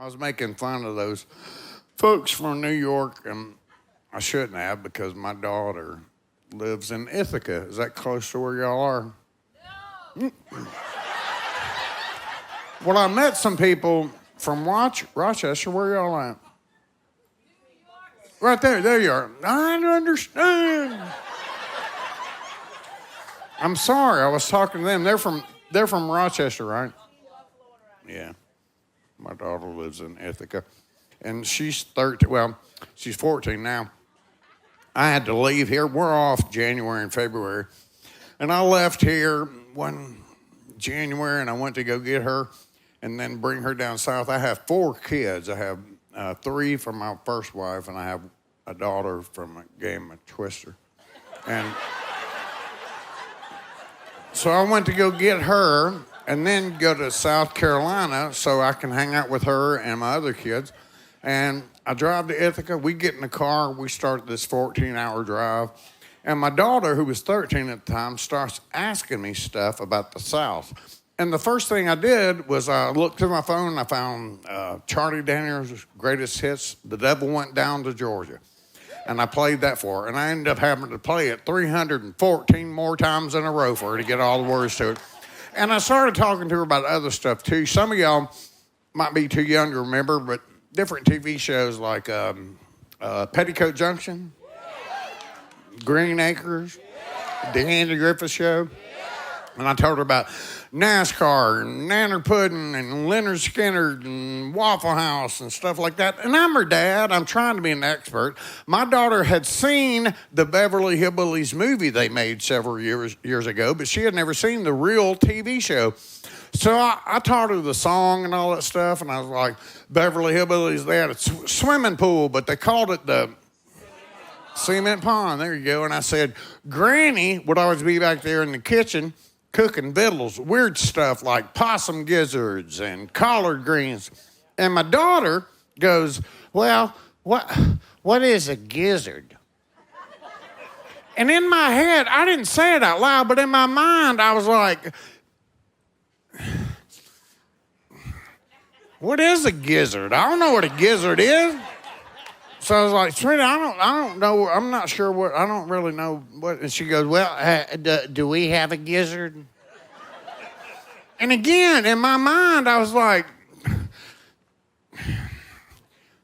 I was making fun of those folks from New York, and I shouldn't have because my daughter lives in Ithaca. Is that close to where y'all are? No. Well, I met some people from Rochester. Where y'all at? Right there. There you are. I understand. I'm sorry. I was talking to them. They're from Rochester, right? Yeah. My daughter lives in Ithaca. And she's 13. Well, she's 14 now. I had to leave here. We're off January and February. And I left here one January, and I went to go get her and then bring her down south. I have 4 kids. I have 3 from my first wife, and I have a daughter from a game of Twister. And so I went to go get her and then go to South Carolina so I can hang out with her and my other kids. And I drive to Ithaca. We get in the car. We start this 14-hour drive. And my daughter, who was 13 at the time, starts asking me stuff about the South. And the first thing I did was I looked through my phone and I found Charlie Daniels' greatest hits, The Devil Went Down to Georgia. And I played that for her. And I ended up having to play it 314 more times in a row for her to get all the words to it. And I started talking to her about other stuff, too. Some of y'all might be too young to remember, but different TV shows like Petticoat Junction, Green Acres, The Andy Griffith Show. And I told her about NASCAR and Nanner Pudding and Leonard Skinner and Waffle House and stuff like that. And I'm her dad. I'm trying to be an expert. My daughter had seen the Beverly Hillbillies movie they made several years ago, but she had never seen the real TV show. So I taught her the song and all that stuff, and I was like, Beverly Hillbillies, they had a swimming pool, but they called it the Cement Pond. There you go. And I said, Granny would always be back there in the kitchen cooking victuals, weird stuff like possum gizzards and collard greens. And my daughter goes, well, what is a gizzard? And in my head, I didn't say it out loud, but in my mind, I was like, what is a gizzard? I don't know what a gizzard is. So I was like, sweetie, I don't know. I'm not sure what, I don't really know what. And she goes, well, do we have a gizzard? And again, in my mind, I was like,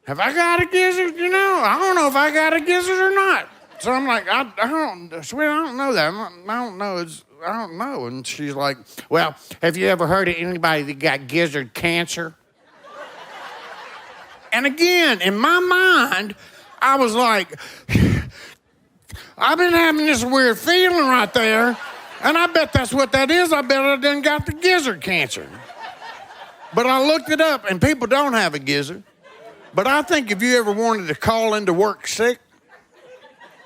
have I got a gizzard? You know, I don't know if I got a gizzard or not. So I'm like, I don't, sweetie, I don't know that. I don't know. I don't know. And she's like, well, have you ever heard of anybody that got gizzard cancer? And again, in my mind, I was like, I've been having this weird feeling right there, and I bet that's what that is. I bet I done got the gizzard cancer. But I looked it up, and people don't have a gizzard. But I think if you ever wanted to call into work sick,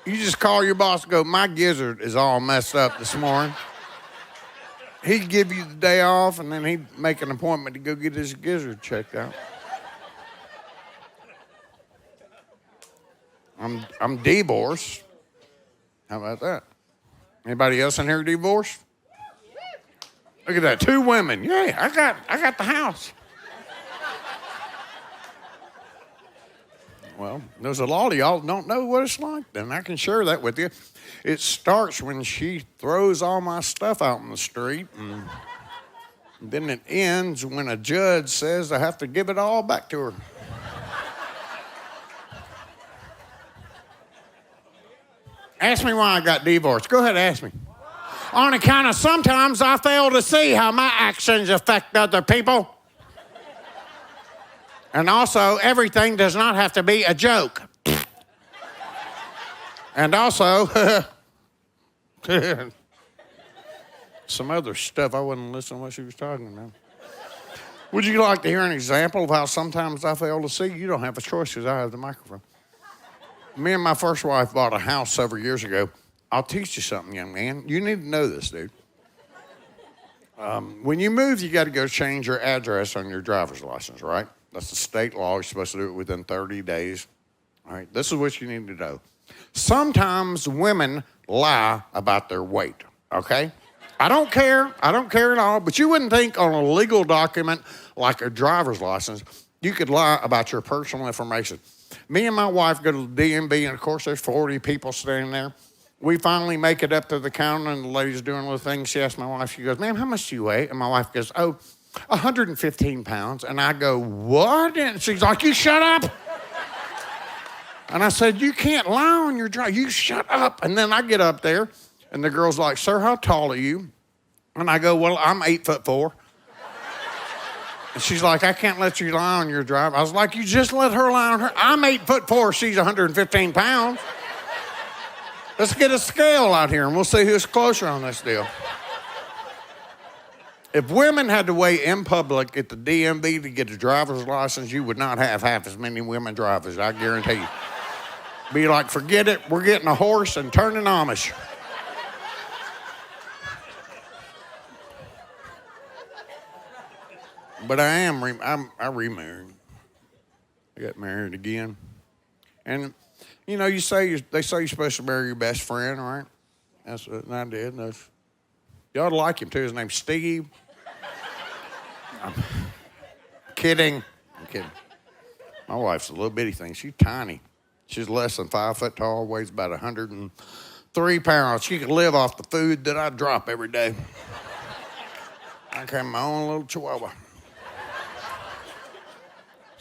you just call your boss and go, my gizzard is all messed up this morning. He'd give you the day off, and then he'd make an appointment to go get his gizzard checked out. I'm divorced. How about that? Anybody else in here divorced? Look at that, 2 women. Yeah, I got the house. Well, there's a lot of y'all don't know what it's like, then I can share that with you. It starts when she throws all my stuff out in the street, and then it ends when a judge says I have to give it all back to her. Ask me why I got divorced. Go ahead, ask me. On account of sometimes I fail to see how my actions affect other people. And also, everything does not have to be a joke. And also, some other stuff I wasn't listening to what she was talking about. Would you like to hear an example of how sometimes I fail to see? You don't have a choice because I have the microphone. Me and my first wife bought a house several years ago. I'll teach you something, young man. You need to know this, dude. When you move, you got to go change your address on your driver's license, right? That's the state law. You're supposed to do it within 30 days. All right, this is what you need to know. Sometimes women lie about their weight, okay? I don't care at all, but you wouldn't think on a legal document like a driver's license You could lie about your personal information. Me and my wife go to the DMV, and of course there's 40 people standing there. We finally make it up to the counter, and the lady's doing a little thing. She asks my wife, she goes, ma'am, how much do you weigh? And my wife goes, 115 pounds. And I go, what? And she's like, you shut up. And I said, you can't lie on your drive. You shut up. And then I get up there, and the girl's like, sir, how tall are you? And I go, well, I'm 8'4". And she's like, I can't let you lie on your drive. I was like, you just let her lie on her. I'm 8'4". She's 115 pounds. Let's get a scale out here, and we'll see who's closer on this deal. If women had to weigh in public at the DMV to get a driver's license, you would not have half as many women drivers, I guarantee you. Be like, forget it, we're getting a horse and turning Amish. But I remarried. I got married again. And, you know, they say you're supposed to marry your best friend, right? That's what I did. You ought to like him, too. His name's Steve. I'm kidding. My wife's a little bitty thing. She's tiny. She's less than 5 foot tall, weighs about 103 pounds. She could live off the food that I drop every day. I became my own little chihuahua.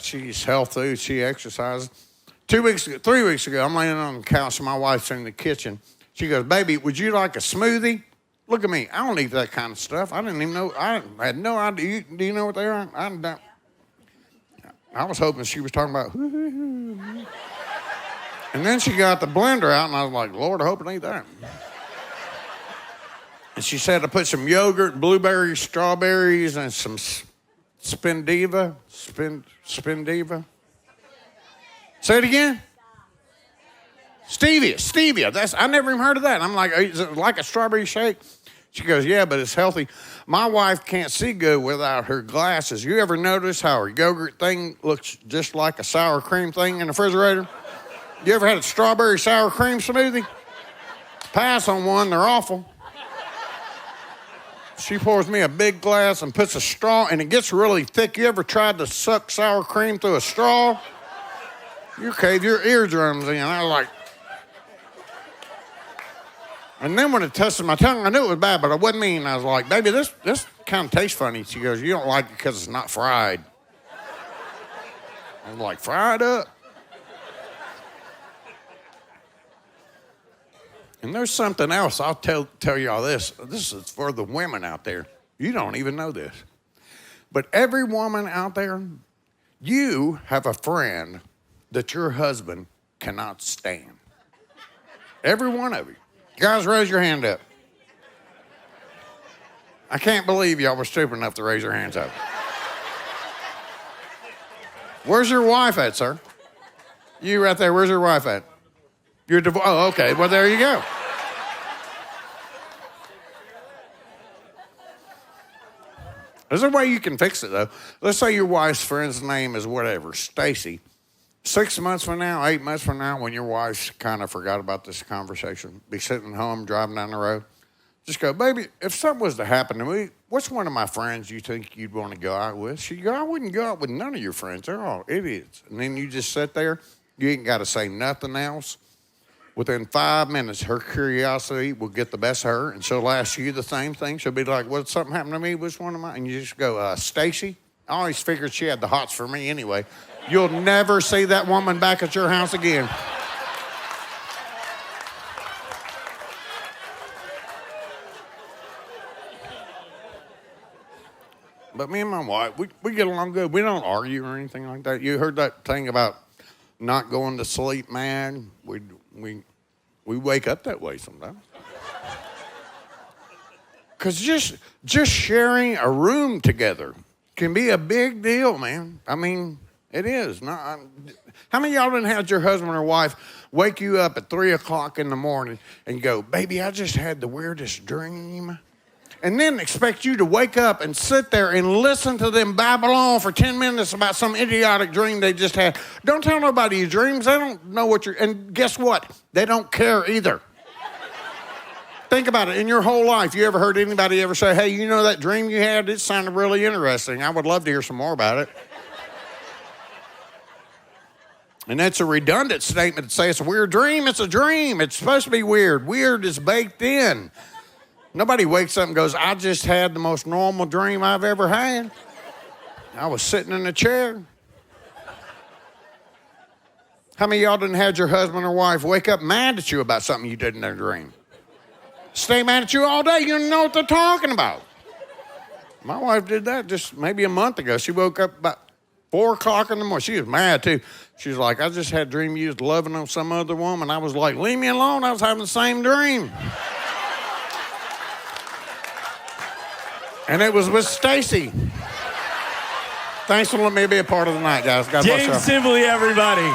She's healthy. She exercises. 3 weeks ago, I'm laying on the couch and my wife's in the kitchen. She goes, baby, would you like a smoothie? Look at me. I don't eat that kind of stuff. I didn't even know. I had no idea. Do you know what they are? I was hoping she was talking about. And then she got the blender out, and I was like, Lord, I hope it ain't that. And she said to put some yogurt, blueberries, strawberries, and some Spendiva. Spendiva. Say it again. Stevia. I never even heard of that. I'm like, is it like a strawberry shake? She goes, yeah, but it's healthy. My wife can't see good without her glasses. You ever notice how her yogurt thing looks just like a sour cream thing in the refrigerator? You ever had a strawberry sour cream smoothie? Pass on one, they're awful. She pours me a big glass and puts a straw, and it gets really thick. You ever tried to suck sour cream through a straw? You cave your eardrums in. I was like, and then when it tested my tongue, I knew it was bad, but I wasn't mean. I was like, baby, this kind of tastes funny. She goes, you don't like it because it's not fried. I was like, fried up. And there's something else. I'll tell y'all this. This is for the women out there. You don't even know this. But every woman out there, you have a friend that your husband cannot stand. Every one of you. Guys, raise your hand up. I can't believe y'all were stupid enough to raise your hands up. Where's your wife at, sir? You right there, where's your wife at? You're divorced. Oh, okay, well, there you go. There's a way you can fix it, though. Let's say your wife's friend's name is whatever, Stacy. 6 months from now, 8 months from now, when your wife's kind of forgot about this conversation, be sitting home, driving down the road, just go, baby, if something was to happen to me, what's one of my friends you think you'd want to go out with? She'd go, I wouldn't go out with none of your friends. They're all idiots. And then you just sit there. You ain't got to say nothing else. Within 5 minutes, her curiosity will get the best of her, and she'll ask you the same thing. She'll be like, what, something happened to me? Which one of mine? And you just go, Stacy? I always figured she had the hots for me anyway. You'll never see that woman back at your house again. But me and my wife, we get along good. We don't argue or anything like that. You heard that thing about not going to sleep mad? We wake up that way sometimes. Because just sharing a room together can be a big deal, man. I mean, it is. How many of y'all done had your husband or wife wake you up at 3 o'clock in the morning and go, baby, I just had the weirdest dream? And then expect you to wake up and sit there and listen to them babble on for 10 minutes about some idiotic dream they just had. Don't tell nobody your dreams. They don't know what you're... And guess what? They don't care either. Think about it. In your whole life, you ever heard anybody ever say, hey, you know that dream you had? It sounded really interesting. I would love to hear some more about it. And that's a redundant statement to say it's a weird dream. It's a dream. It's supposed to be weird. Weird is baked in. Nobody wakes up and goes, I just had the most normal dream I've ever had. I was sitting in a chair. How many of y'all didn't had your husband or wife wake up mad at you about something you did in their dream? Stay mad at you all day. You don't know what they're talking about. My wife did that just maybe a month ago. She woke up about 4 o'clock in the morning. She was mad, too. She was like, I just had a dream you was loving on some other woman. I was like, leave me alone. I was having the same dream. And it was with Stacy. Thanks for letting me be a part of the night, guys. God bless you. James Sibley, everybody.